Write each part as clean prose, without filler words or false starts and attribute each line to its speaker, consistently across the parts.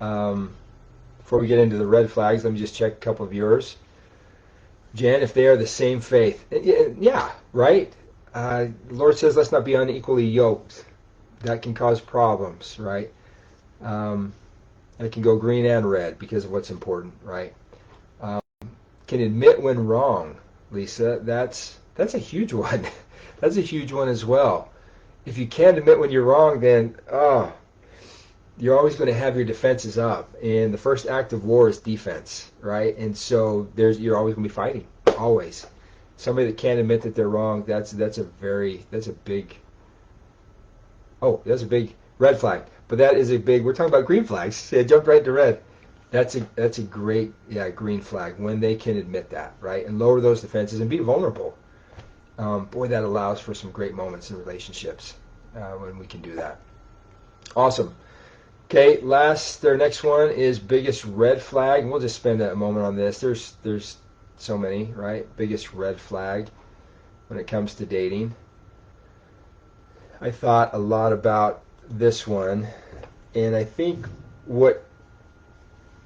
Speaker 1: Um, Before we get into the red flags, let me just check a couple of yours. Jen, if they are the same faith, yeah, right. The Lord says, "Let's not be unequally yoked." That can cause problems, right? Um, and it can go green and red because of what's important, right? Um, can admit when wrong, Lisa. That's a huge one. That's a huge one as well. If you can't admit when you're wrong, then you're always going to have your defenses up, and the first act of war is defense, right? And so you're always going to be fighting, always. Somebody that can't admit that they're wrong, that's a big red flag. But that is a big. We're talking about green flags. See, I jumped right to red. That's a great, yeah, green flag when they can admit that, right, and lower those defenses and be vulnerable. Boy, that allows for some great moments in relationships when we can do that. Awesome. Okay, their next one is biggest red flag, and we'll just spend a moment on this. There's so many, right? Biggest red flag when it comes to dating. I thought a lot about this one, and I think what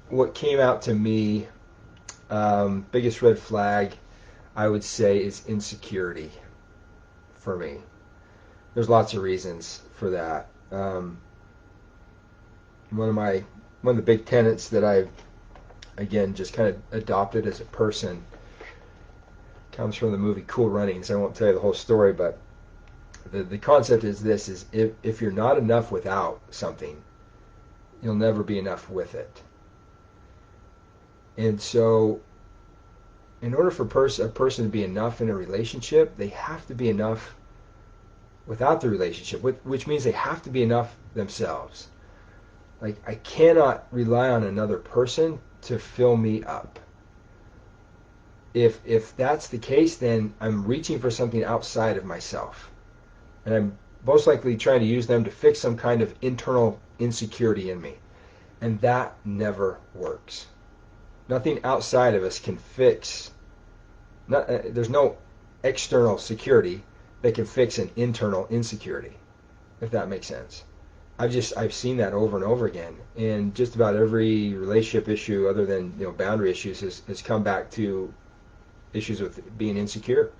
Speaker 1: what came out to me, biggest red flag, I would say, is insecurity for me. There's lots of reasons for that. One of my one of the big tenets that I've again just kind of adopted as a person comes from the movie Cool Runnings. I won't tell you the whole story, but the concept is this: is if you're not enough without something, you'll never be enough with it. And so, in order for a person to be enough in a relationship, they have to be enough without the relationship, which means they have to be enough themselves. Like, I cannot rely on another person to fill me up. If that's the case, then I'm reaching for something outside of myself, and I'm most likely trying to use them to fix some kind of internal insecurity in me, and that never works. Nothing outside of us can fix. There's no external security that can fix an internal insecurity, if that makes sense. I've seen that over and over again, and just about every relationship issue, other than boundary issues, has come back to issues with being insecure.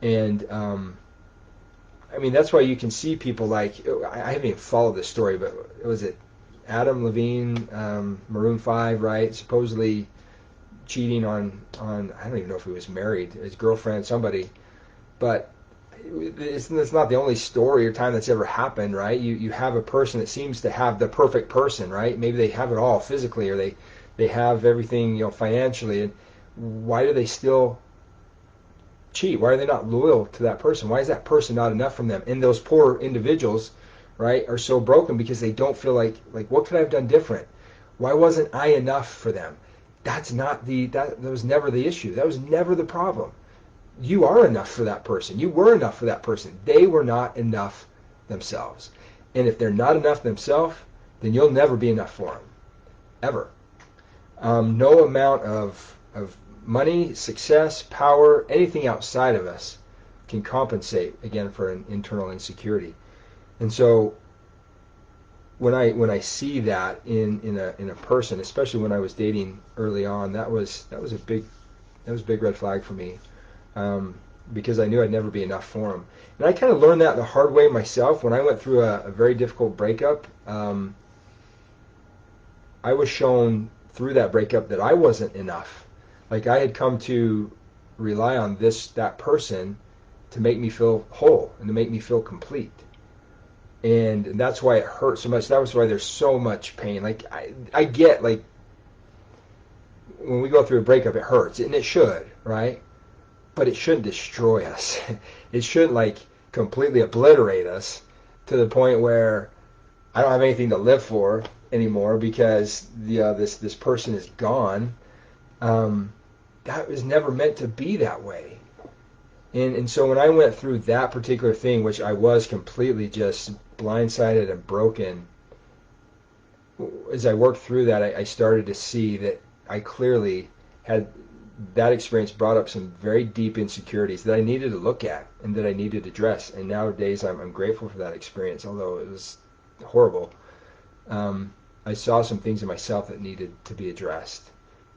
Speaker 1: And I mean, that's why you can see people like, I haven't even followed this story, but was it Adam Levine, Maroon 5, right? Supposedly cheating on I don't even know if he was married, his girlfriend, somebody. But it's not the only story or time that's ever happened, right? You have a person that seems to have the perfect person, right? Maybe they have it all physically, or they have everything, financially. And why do they still cheat? Why are they not loyal to that person? Why is that person not enough from them? And those poor individuals, right, are so broken because they don't feel like what could I have done different? Why wasn't I enough for them? That was never the issue. That was never the problem. You are enough for that person. You were enough for that person. They were not enough themselves. And if they're not enough themselves, then you'll never be enough for them, ever. No amount of money, success, power, anything outside of us can compensate again for an internal insecurity. And so when I see that in a person, especially when I was dating early on, that was a big red flag for me, because I knew I'd never be enough for him. And I kind of learned that the hard way myself when I went through a very difficult breakup. I was shown through that breakup that I wasn't enough. Like, I had come to rely on that person to make me feel whole and to make me feel complete. And that's why it hurt so much. That was why there's so much pain. Like, I get, like, when we go through a breakup, it hurts, and it should, right? But it shouldn't destroy us. It shouldn't, like, completely obliterate us to the point where I don't have anything to live for anymore because this person is gone. That was never meant to be that way. And so when I went through that particular thing, which I was completely just blindsided and broken, as I worked through that, I started to see that I clearly had that experience brought up some very deep insecurities that I needed to look at and that I needed to address. And nowadays, I'm grateful for that experience, although it was horrible. Um, I saw some things in myself that needed to be addressed,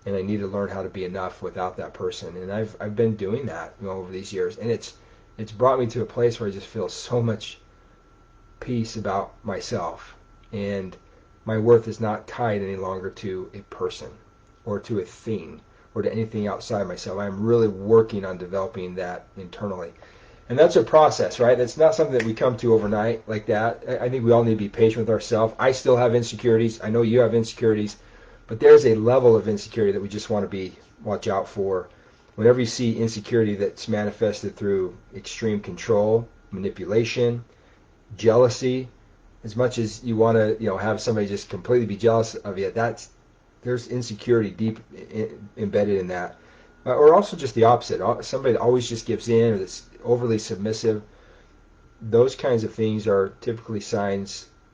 Speaker 1: and I need to learn how to be enough without that person. And I've been doing that, over these years, and it's brought me to a place where I just feel so much peace about myself, and my worth is not tied any longer to a person or to a thing or to anything outside myself. I'm really working on developing that internally. And that's a process, right? It's not something that we come to overnight like that. I think we all need to be patient with ourselves. I still have insecurities. I know you have insecurities, but there's a level of insecurity that we just want to watch out for. Whenever you see insecurity that's manifested through extreme control, manipulation, jealousy, as much as you want to, have somebody just completely be jealous of you, there's insecurity deep embedded in that. Or also just the opposite. Somebody that always just gives in or that's overly submissive. Those kinds of things are typically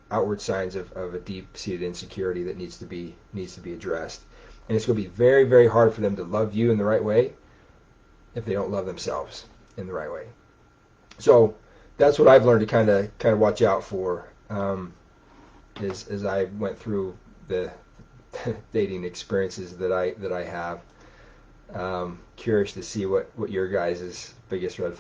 Speaker 1: outward signs of a deep-seated insecurity that needs to be addressed. And it's going to be very, very hard for them to love you in the right way if they don't love themselves in the right way. So that's what I've learned to kind of watch out for as I went through the dating experiences that I have. Curious to see what your guys' biggest red